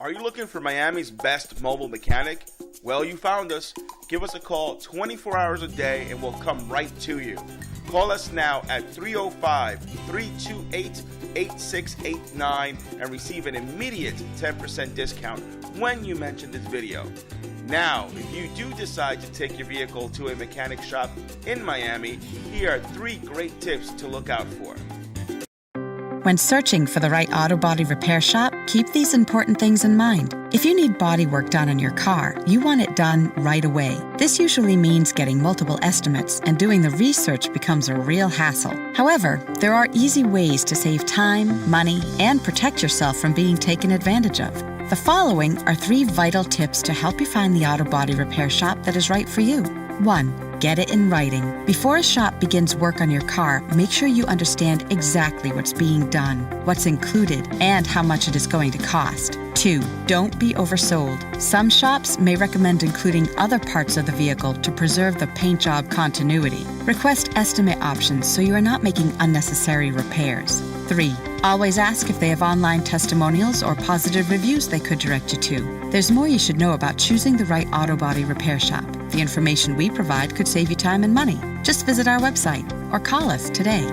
Are you looking for Miami's best mobile mechanic? Well, you found us. Give us a call 24 hours a day and we'll come right to you. Call us now at 305-328-8689 and receive an immediate 10% discount when you mention this video. Now, if you do decide to take your vehicle to a mechanic shop in Miami, here are 3 great tips to look out for. When searching for the right auto body repair shop, keep these important things in mind. If you need body work done on your car, you want it done right away. This usually means getting multiple estimates, and doing the research becomes a real hassle. However, there are easy ways to save time, money, and protect yourself from being taken advantage of. The following are 3 vital tips to help you find the auto body repair shop that is right for you. 1. Get it in writing. Before a shop begins work on your car, make sure you understand exactly what's being done, what's included, and how much it is going to cost. 2. Don't be oversold. Some shops may recommend including other parts of the vehicle to preserve the paint job continuity. Request estimate options so you are not making unnecessary repairs. 3. Always ask if they have online testimonials or positive reviews they could direct you to. There's more you should know about choosing the right auto body repair shop. The information we provide could save you time and money. Just visit our website or call us today.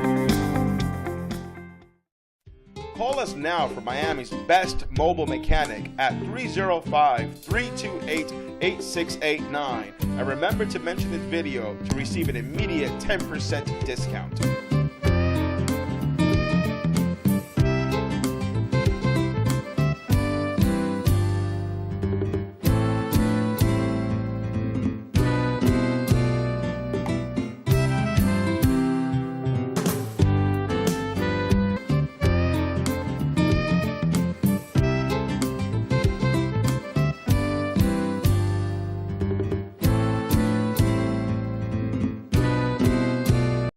Call us now for Miami's best mobile mechanic at 305-328-8689. And remember to mention this video to receive an immediate 10% discount.